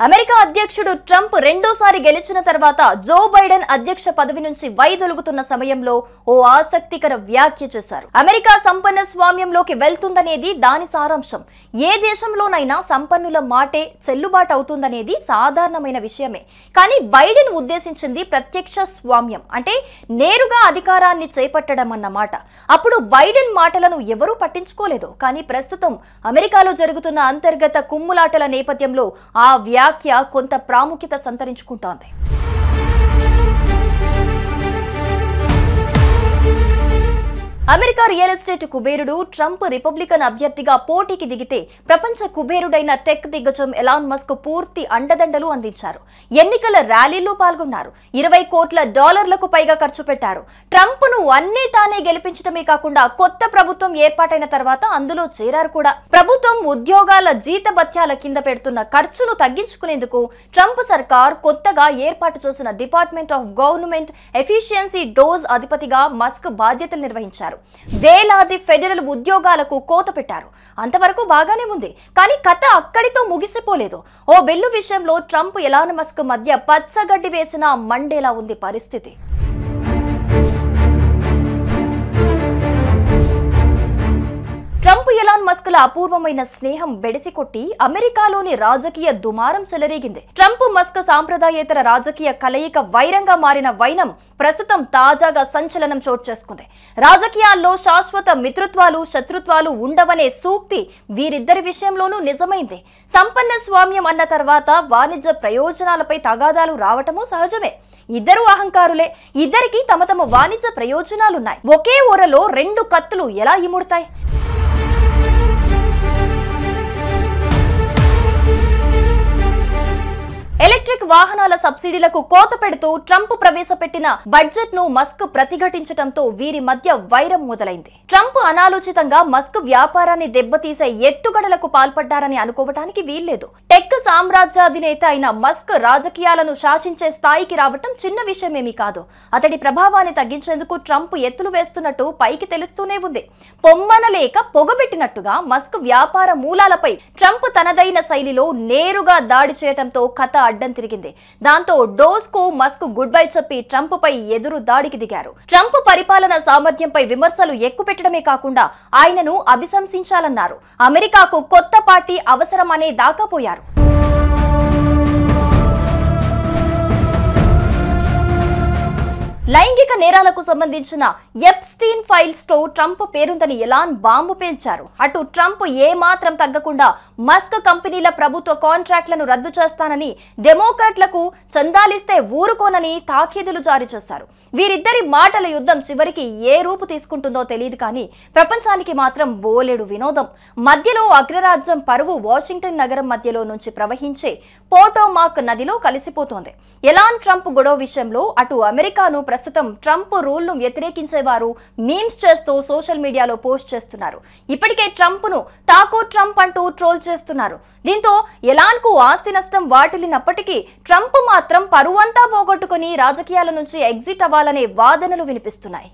America అధ్యక్షుడు Trump రెండోసారి గెలిచిన తర్వాత జో బైడెన్ అధ్యక్ష పదవి నుంచి వైదొలుగుతున్న సమయంలో ఓ ఆసక్తికర వ్యాఖ్య చేశారు. అమెరికా సంపన్న స్వామ్యంలోకి వెళ్తుందనేది దాని సారాంశం. ఏ దేశంలోనైనా సంపన్నుల మాటే చెల్లుబాటు అవుతుందనేది సాధారణమైన విషయమే. కానీ బైడెన్ ఉద్దేశించింది ప్రత్యక్ష స్వామ్యం, అంటే నేరుగా అధికారాన్ని చేపట్టడం అన్నమాట. అప్పుడు బైడెన్ మాటలను ఎవరూ పట్టించుకోలేదు. కానీ ప్రస్తుతం అమెరికాలో జరుగుతున్న అంతర్గత కుమ్ములాటల నేపథ్యంలో ఆ వ్యాఖ్య కొంత ప్రాముఖ్యత సంతరించుకుంటోంది. అమెరికా రియల్ ఎస్టేట్ కుబేరుడు ట్రంప్ రిపబ్లికన్ అభ్యర్థిగా పోటీకి దిగితే ప్రపంచ కుబేరుడైన టెక్ దిగ్గజం ఎలాన్ మస్క్ పూర్తి అండదండలు అందించారు. ఎన్నికల ర్యాలీలో పాల్గొన్నారు. $20 కోట్ల పైగా ఖర్చు పెట్టారు. ట్రంప్ ను అన్నీ తానే గెలిపించడమే కాకుండా కొత్త ప్రభుత్వం ఏర్పాటైన తర్వాత అందులో చేరారు కూడా. ప్రభుత్వం ఉద్యోగాల జీతభత్యాల కింద పెడుతున్న ఖర్చును తగ్గించుకునేందుకు ట్రంప్ సర్కార్ కొత్తగా ఏర్పాటు చేసిన department of government efficiency DOGE అధిపతిగా మస్క్ బాధ్యతలు నిర్వహించారు. వేలాది ఫెడరల్ ఉద్యోగాలకు కోత పెట్టారు. అంతవరకు బాగానే ఉంది. కానీ కథ అక్కడితో ముగిసిపోలేదు. ఓ బిల్లు విషయంలో ట్రంప్ ఎలాన్ మస్క్ మధ్య పచ్చగడ్డి వేసిన మండేలా ఉంది పరిస్థితి. ట్రంప్ ఎలాన్ మస్క్ల అపూర్వమైన స్నేహం బెడిసికొట్టి అమెరికాలోని రాజకీయ దుమారం చెలరేగింది. ట్రంప్ మస్క్ సాంప్రదాయేతర రాజకీయ కలయిక వైరంగా మారిన వైనం ప్రస్తుతం తాజాగా సంచలనం చోటు చేసుకుంది. రాజకీయాల్లో శాశ్వత మిత్రత్వాలు శత్రుత్వాలు ఉండవనే సూక్తి వీరిద్దరి విషయంలోనూ నిజమైంది. సంపన్న స్వామ్యం అన్న తర్వాత వాణిజ్య ప్రయోజనాలపై తగాదాలు రావటమూ సహజమే. ఇద్దరు అహంకారులే. ఇద్దరికి తమ తమ వాణిజ్య ప్రయోజనాలున్నాయి. ఒకే ఓరలో రెండు కత్తులు ఎలా ఇముడతాయి? ఎలక్ట్రిక్ వాహనాల సబ్సిడీలకు కోత పెడుతూ ట్రంప్ ప్రవేశపెట్టిన బడ్జెట్ ను మస్క్ ప్రతిఘటించడంతో వీరి మధ్య వైరం మొదలైంది. ట్రంప్ అనాలోచితంగా మస్క్ వ్యాపారాన్ని దెబ్బతీసే ఎత్తుగడలకు పాల్పడ్డారని అనుకోవటానికి వీల్లేదు. టెక్ సామ్రాజ్యాధినేత అయిన మస్క్ రాజకీయాలను శాసించే స్థాయికి రావటం చిన్న విషయమేమీ కాదు. అతడి ప్రభావాన్ని తగ్గించేందుకు ట్రంప్ ఎత్తులు వేస్తున్నట్టు పైకి తెలుస్తూనే ఉంది. పొమ్మనలేక పొగబెట్టినట్టుగా మస్క్ వ్యాపార మూలాలపై ట్రంప్ తనదైన శైలిలో నేరుగా దాడి చేయడంతో కథ అడ్డం తిరిగింది. దాంతో డోస్ కు మస్క్ గుడ్ బై చెప్పి ట్రంప్ పై ఎదురు దాడికి దిగారు. ట్రంప్ పరిపాలన సామర్థ్యంపై విమర్శలు ఎక్కుపెట్టడమే కాకుండా ఆయనను అభిశంసించాలన్నారు. అమెరికాకు కొత్త పార్టీ అవసరమనే దాకా పోయారు. లైంగిక నేరాలకు సంబంధించిన ఎప్స్టీన్ ఫైల్స్ తో ట్రంప్ పేరుందని ఎలాన్ బాంబు పేల్చారు. అటు ట్రంప్ ఏమాత్రం తగ్గకుండా మస్క్ కంపెనీల ప్రభుత్వ కాంట్రాక్ట్లను రద్దు చేస్తానని, డెమోక్రాట్లకు చందాలిస్తే ఊరుకోనని తాకీదులు జారీ చేశారు. వీరిద్దరి మాటల యుద్ధం చివరికి ఏ రూపు తీసుకుంటుందో తెలియదు. కానీ ప్రపంచానికి మాత్రం బోలెడు వినోదం. మధ్యలో అగ్రరాజ్యం పరువు వాషింగ్టన్ నగరం మధ్యలో నుంచి ప్రవహించే పోటోమాక్ నదిలో కలిసిపోతోంది. ఎలాన్ ట్రంప్ గొడవ విషయంలో అటు అమెరికాను ప్రస్తుతం ట్రంప్ రూల్ను వ్యతిరేకించేవారు మీమ్స్ చేస్తూ సోషల్ మీడియాలో పోస్ట్ చేస్తున్నారు. ఇప్పటికే ట్రంప్ ను టాకో ట్రంప్ అంటూ ట్రోల్ చేస్తున్నారు. దీంతో ఎలాన్ కు ఆస్తి నష్టం వాటిల్లినప్పటికీ ట్రంప్ మాత్రం పరువంతా పోగొట్టుకుని రాజకీయాల నుంచి ఎగ్జిట్ అవ్వాలనే వాదనలు వినిపిస్తున్నాయి.